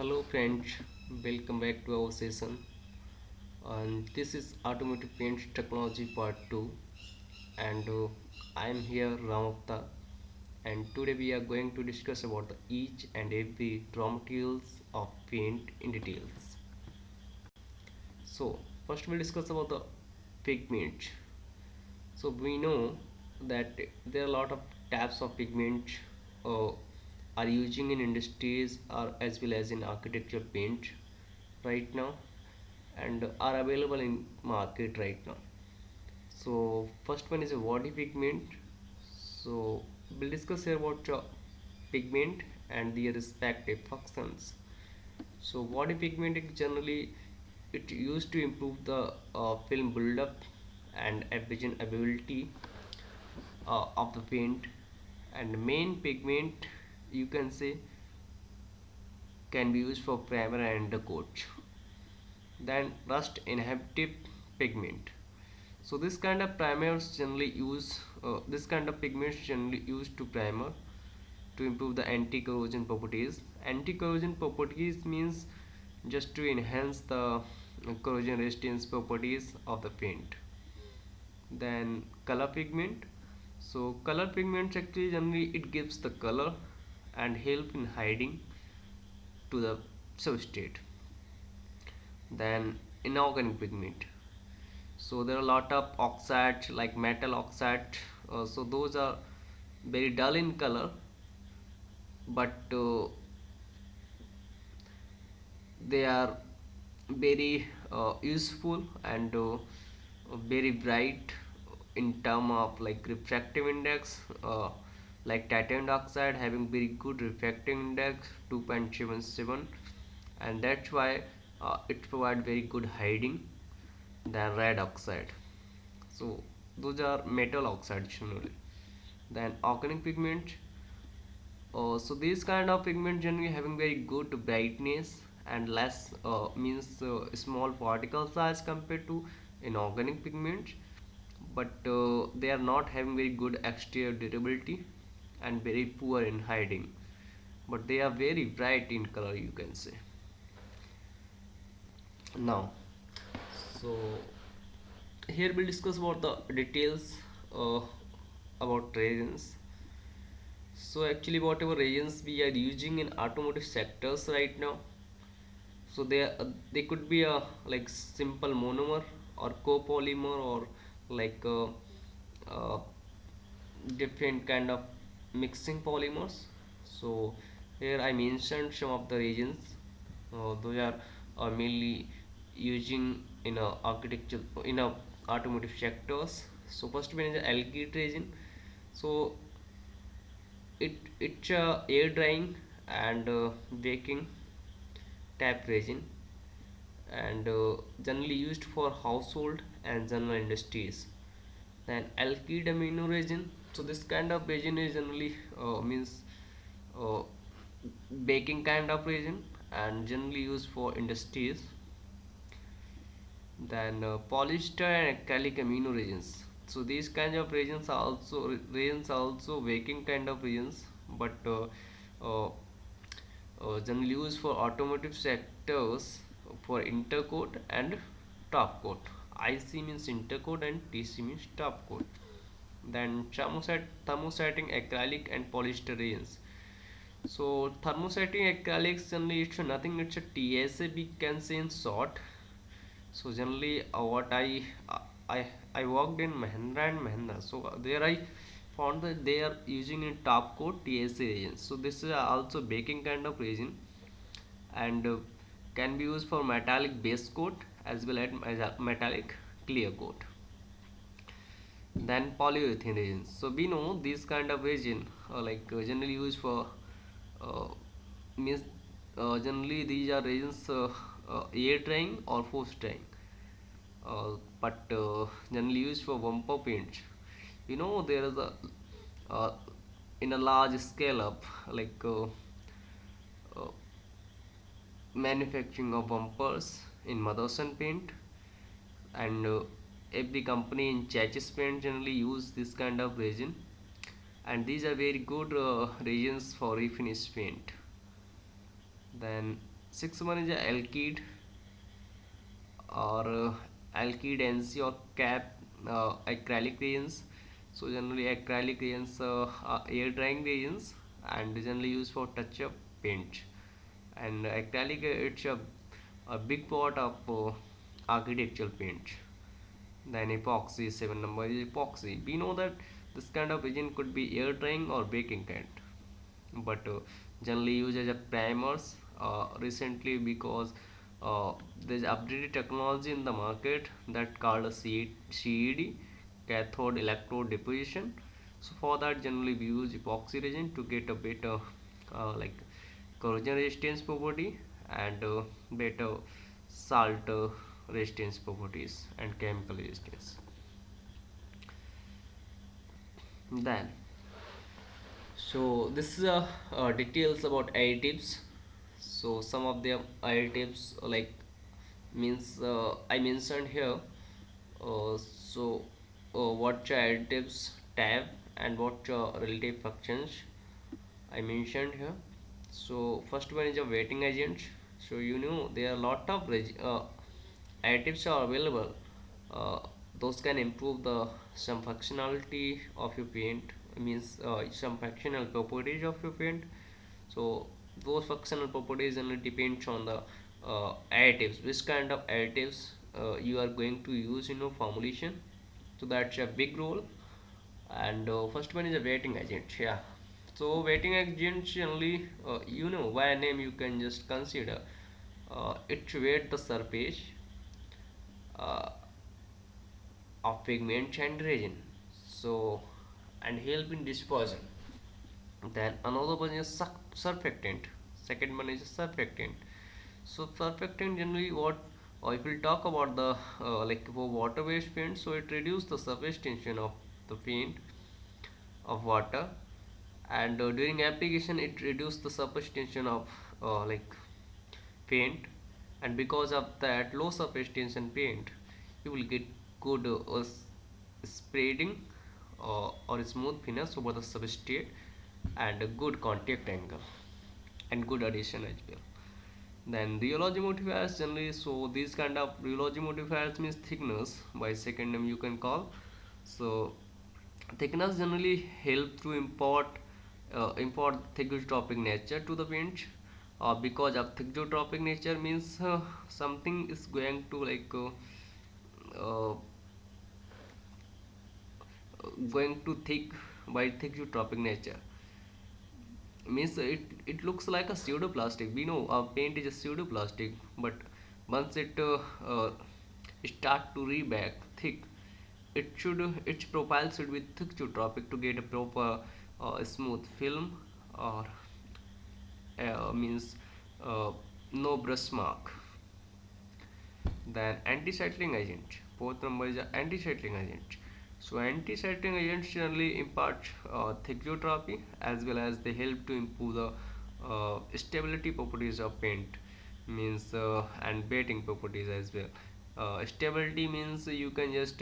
Hello friends, welcome back to our session. And this is Automotive Paints Technology Part 2, and I am here Ramapta, and today we are going to discuss about each and every raw materials of paint in details. So first we'll discuss about the pigment. So we know that there are a lot of types of pigment uh, are using in industries or as well as in architecture paint right now, and are available in market right now. So first one is a body pigment. So we'll discuss here about pigment and their respective functions. So body pigment is generally it used to improve the film buildup and adhesion ability of the paint, and main pigment you can say can be used for primer and the coat. Then rust inhibitive pigment. So this kind of pigments generally used to primer to improve the anti-corrosion properties. Anti-corrosion properties means just to enhance the corrosion resistance properties of the paint. Then color pigment. So color pigments actually generally it gives the color and help in hiding to the substrate. Then inorganic pigment. So there are a lot of oxides like metal oxide. So those are very dull in color, but they are very useful and very bright in term of like refractive index, like titanium dioxide having very good refractive index 2.77, and that's why it provide very good hiding than red oxide. So those are metal oxides generally. Then organic pigment. So these kind of pigment generally having very good brightness and less means small particle size compared to inorganic pigments, but they are not having very good exterior durability and very poor in hiding, but they are very bright in color you can say. Now, so here we'll discuss about the details uh, about resins. So actually whatever resins we are using in automotive sectors right now, so they could be a like simple monomer or copolymer or like uh, different kind of mixing polymers. So here I mentioned some of the resins. Those are mainly using in a architecture in a automotive sectors. So first one is alkyd resin. So it's air drying and baking tap resin, and generally used for household and general industries. Then alkyd amino resin. So this kind of resin is generally means uh, baking kind of resin and generally used for industries. Then polyester and acrylic amino resins. So these kinds of resins are also baking kind of resins, but uh, generally used for automotive sectors for intercoat and top coat. IC means intercoat and TC means top coat. Then thermosetting acrylic and polyester resins. So thermosetting acrylics generally it's nothing, it's a TSA we can say in short. So generally what I I worked in Mahindra and Mahindra, so there I found that they are using in top coat TSA resin. So this is also baking kind of resin, and can be used for metallic base coat as well as metallic clear coat. Then polyurethane resins. So we know these kind of resin generally used for uh, means generally these are resins air drying or force drying, but generally used for bumper paints. You know there is a uh, in a large scale up like uh, manufacturing of bumpers in Motherson paint, and every company in chassis paint generally use this kind of resin, and these are very good resins for refinish paint. Then Sixth one is a alkyd or alkyd NC or cap acrylic reagents. So generally acrylic reagents are air drying reagents and generally used for touch up paint. And acrylic it's a big part of architectural paint. Then epoxy, seven number is epoxy. We know that this kind of agent could be air drying or baking kind, but generally used as a primers recently because there's updated technology in the market that called a CED, cathode electrode deposition. So for that generally we use epoxy resin to get a better like corrosion resistance property and better salt resistance properties and chemical resistance. Then so this is details about additives. So some of the additives like means I mentioned here. So what additives tab and what relative functions I mentioned here. So first one is a wetting agent. So you know there are a lot of additives are available. Uh, those can improve the some functionality of your paint. Means some functional properties of your paint. So those functional properties only depends on the additives. Which kind of additives you are going to use in your formulation. So that's a big role. And first one is a wetting agent. Yeah, so wetting agent generally you know by name you can just consider it wet the surface uh, of pigment and resin, so and help in dispersion. Then another one is surfactant. Second one is surfactant. So surfactant generally what if we talk about the like for water based paint, so it reduces the surface tension of the paint of water, and during application it reduces the surface tension of like paint, and because of that low surface tension paint you will get good spreading or smooth finish over the substrate and a good contact angle and good adhesion as well. Then rheology modifiers generally, so these kind of rheology modifiers means thickness by second name you can call. So thickness generally help to import thixotropic nature to the paint. Because of thixotropic nature means something is going to like uh, going to thick by thixotropic nature means it looks like a pseudoplastic. We know paint is a pseudoplastic, but once it start to reback thick, it should its profile should be thixotropic to get a proper smooth film or means no brush mark. Then anti-settling agent. Fourth number is anti-settling agent. So anti-settling agents generally impart thixotropy as well as they help to improve the stability properties of paint means and bedding properties as well. Stability means you can just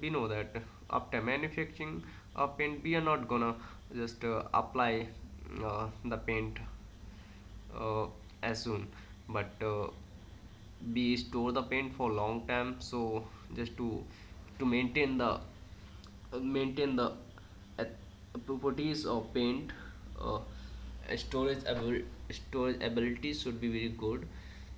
we know that after manufacturing a paint we are not gonna just apply the paint uh, as soon, but we store the paint for long time. So just to maintain the uh, properties of paint, uh, storage ability should be very good,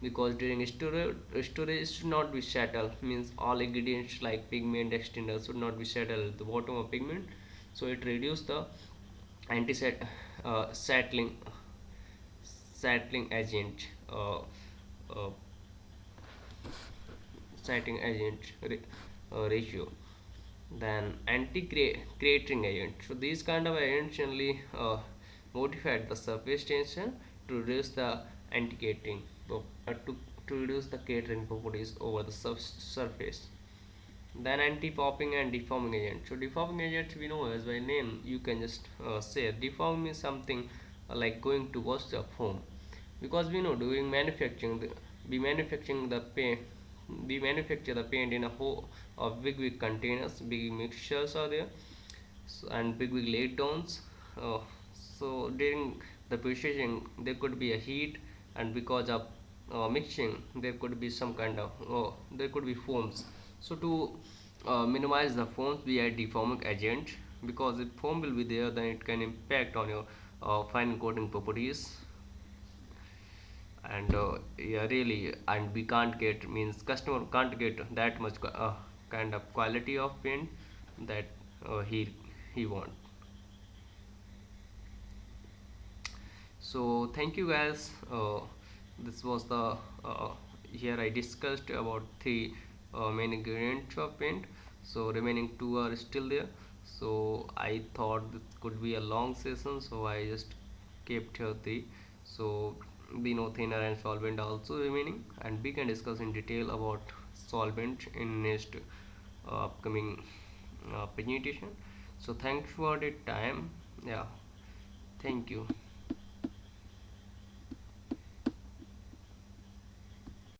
because during storage should not be settled means all ingredients like pigment extender should not be settled at the bottom of pigment. So it reduce the anti settling settling agent uh, setting agent ratio. Then anti-cratering agent. So these kind of agents generally modified the surface tension to reduce the anti-cratering to reduce the cratering properties over the surface. Then anti-popping and deforming agent. So deforming agent we know as by name you can just say deform is something like going towards the foam, because we know during manufacturing the paint we manufacture the paint in a whole of big containers, big mixtures are there. So, and big late downs. So during the processing there could be a heat, and because of mixing, there could be some kind of there could be foams. So to minimize the foams, we add deforming agent, because if foam will be there, then it can impact on your fine coating properties. And yeah, really, and we can't get, means customer can't get that much kind of quality of paint that he want. So thank you guys. This was the here I discussed about three main ingredients of paint. So remaining two are still there. So I thought this could be a long session, so I just kept here three. So we know thinner and solvent also remaining, and we can discuss in detail about solvent in next upcoming presentation. So thanks for the time. Yeah, thank you.